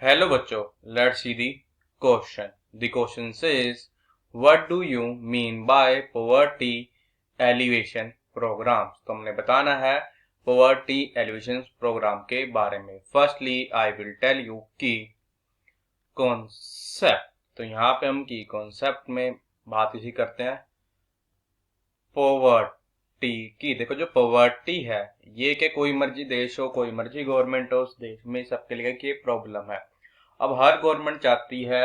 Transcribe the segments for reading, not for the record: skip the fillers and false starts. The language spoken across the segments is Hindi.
Hello बच्चों, let's see the question. The question says, what do you mean by poverty alleviation programs? तो हमने बताना है poverty alleviation program के बारे में. Firstly, I will tell you कि concept. तो यहाँ पे हम की concept में बात इसी करते हैं poverty की. देखो जो poverty है ये कि कोई मर्जी देश हो, कोई मर्जी गवर्नमेंट हो, उस देश में सबके लिए कि प्रॉब्लम है. अब हर गवर्नमेंट चाहती है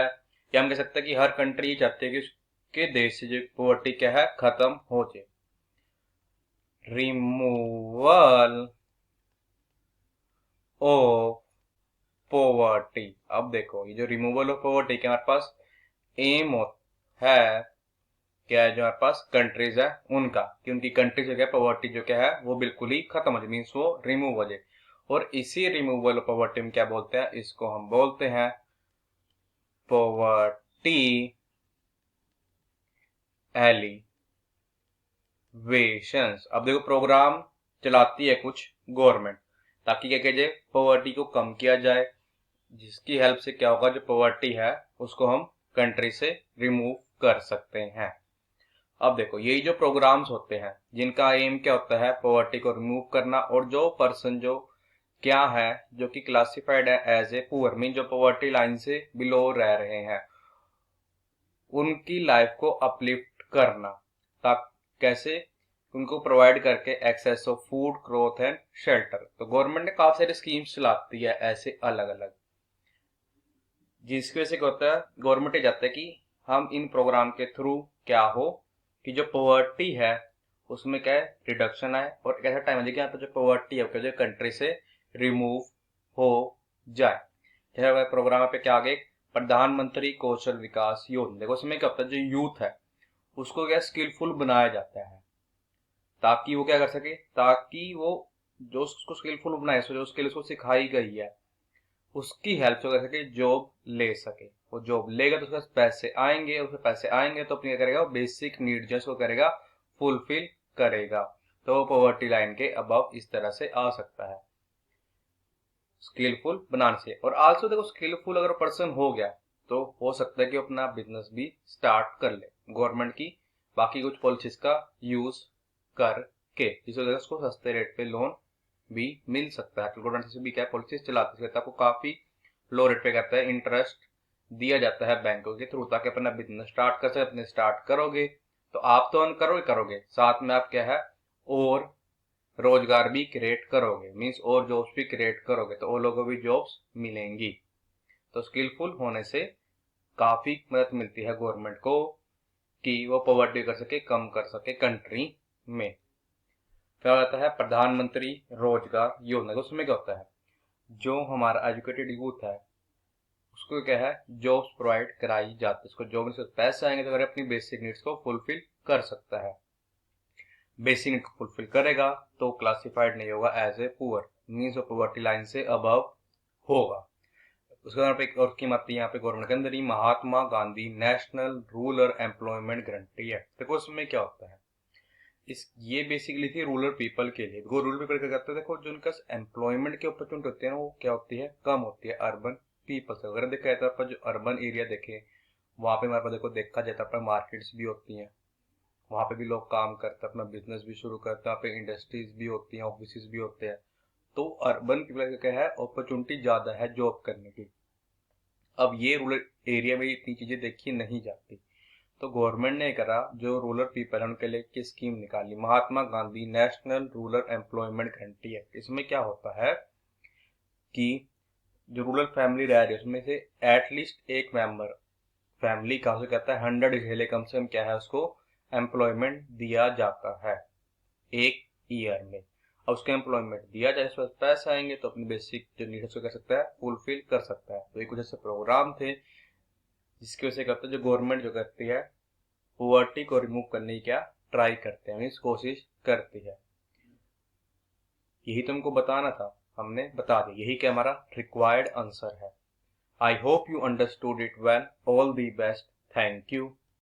या हम कह सकते हैं कि हर कंट्री चाहती है कि उसके देश से जो पॉवर्टी क्या है खत्म हो जाए. Removal of poverty. अब देखो ये जो रिमूवल ऑफ पॉवर्टी के हमारे पास एम है क्या है, जो हमारे पास कंट्रीज है उनका कि उनकी कंट्री से क्या पॉवर्टी जो क्या है वो बिल्कुल ही खत्म हो जाए, मीन्स वो रिमूव हो जाए. और इसी रिमूवल ऑफ पॉवर्टी में क्या बोलते हैं, इसको हम बोलते हैं पॉवर्टी एलिवेशंस. अब देखो प्रोग्राम चलाती है कुछ गवर्नमेंट ताकि क्या किया जाए, पॉवर्टी को कम किया जाए, जिसकी हेल्प से क्या होगा जो पॉवर्टी है उसको हम कंट्री से रिमूव कर सकते हैं. अब देखो यही जो प्रोग्राम्स होते हैं जिनका एम क्या होता है पॉवर्टी को रिमूव करना, और जो पर्सन जो क्या है जो कि क्लासिफाइड है एज ए पुअर, मीन जो पॉवर्टी लाइन से बिलो रह रहे हैं, उनकी लाइफ को अपलिफ्ट करना. ताकि कैसे, उनको प्रोवाइड करके access of food, cloth and shelter. तो गवर्नमेंट ने काफी सारी स्कीम्स चलाती है ऐसे अलग अलग, जिसकी वजह से क्या होता है गवर्नमेंट ये चाहता है कि हम इन प्रोग्राम के थ्रू क्या हो कि जो पॉवर्टी है उसमें क्या है रिडक्शन आए, और एक ऐसा टाइम है कि यहाँ पर जो पॉवर्टी है जो कंट्री से रिमूव हो जाए. जैसे प्रोग्राम पे क्या आगे प्रधानमंत्री कौशल विकास योजना. देखो उसमें क्या होता है जो यूथ है उसको क्या स्किलफुल बनाया जाता है ताकि वो क्या कर सके, ताकि वो जो उसको स्किलफुल बनाए, जो स्किल उसको सिखाई गई है उसकी हेल्प से कर सके जॉब ले सके. वो जॉब लेगा तो उसके पास पैसे आएंगे, उसके पैसे आएंगे तो अपनी क्या करेगा, बेसिक नीड जो उसको करेगा फुलफिल करेगा. तो वो पॉवर्टी लाइन के अबव इस तरह से आ सकता है स्किलफुल बनाने से. और आल्सो देखो स्किलफुल अगर पर्सन हो गया तो हो सकता है कि अपना बिजनेस भी स्टार्ट कर ले गवर्नमेंट की बाकी कुछ पॉलिसीज का यूज करके, जिसकी वजह से उसको सस्ते रेट पे लोन भी मिल सकता है. गवर्नमेंट से भी क्या पॉलिसीज चलाती है, आपको काफी लो रेट पे करता है इंटरेस्ट दिया जाता है बैंकों के थ्रू, ताकि अपना बिजनेस स्टार्ट कर सके. अपने स्टार्ट करोगे तो आप तो अर्न करोगे साथ में आप क्या है और रोजगार भी क्रिएट करोगे, मीन्स और जॉब्स भी क्रिएट करोगे तो वो लोगों को भी जॉब्स मिलेंगी. तो स्किलफुल होने से काफी मदद मिलती है गवर्नमेंट को कि वो पॉवर्टी कर सके, कम कर सके कंट्री में. क्या होता है प्रधानमंत्री रोजगार योजना. उसमें क्या होता है जो हमारा एजुकेटेड यूथ है उसको क्या है जॉब्स प्रोवाइड कराई जाती है. उसको जॉब से पैसे आएंगे तो अपनी बेसिक नीड्स को फुलफिल कर सकता है. बेसिक नीड को फुलफिल करेगा तो क्लासिफाइड नहीं होगा एज ए पुअर, मीन्स वो पॉवर्टी लाइन से अबव होगा. उसके बाद एक और स्कीम आती है यहाँ पे गवर्नमेंट के अंदर ही, Mahatma Gandhi national rural employment guarantee act. देखो उसमें क्या होता है, इस ये बेसिकली थी रूरल पीपल के लिए. रूरल पीपल क्या करते हैं, देखो जो उनका एम्प्लॉयमेंट की अपॉर्चुनिटी होती है ना वो क्या होती है कम होती है अर्बन पीपल से. अगर देखा जाता है जो अर्बन एरिया देखे वहां पे हमारे पास देखो देखा जाता है मार्केट्स भी होती हैं, वहां पे भी लोग काम करते हैं, अपना बिजनेस भी शुरू करते हैं, वहाँ पे इंडस्ट्रीज भी होती हैं, ऑफिस भी होते हैं. तो अर्बन पीपल का क्या है अपॉर्चुनिटी ज्यादा है जॉब करने की. अब ये रूरल एरिया में इतनी चीजें देखी नहीं जाती, तो गवर्नमेंट ने करा जो रूरल पीपल है उनके लिए की स्कीम निकाली, Mahatma Gandhi national rural employment guarantee है. इसमें क्या होता है कि जो रूरल फैमिली रह रही है उसमें से एटलीस्ट एक मेंबर फैमिली का उसे कहता है 100 कम से कम क्या है उसको एम्प्लॉयमेंट दिया जाता है एक ईयर में. अब उसको एम्प्लॉयमेंट दिया जाए, इस पैसे आएंगे तो अपनी बेसिक जो नीड्स को कर सकता है फुलफिल कर सकता है. तो ये कुछ ऐसे प्रोग्राम थे जिसकी वजह से करते जो गवर्नमेंट जो करती है पॉवर्टी को रिमूव करने की क्या ट्राई करते हैं, इस कोशिश करती है. यही तुमको बताना था, हमने बता दिया. यही क्या हमारा रिक्वायर्ड आंसर है. I hope you understood it well. All the best. Thank you.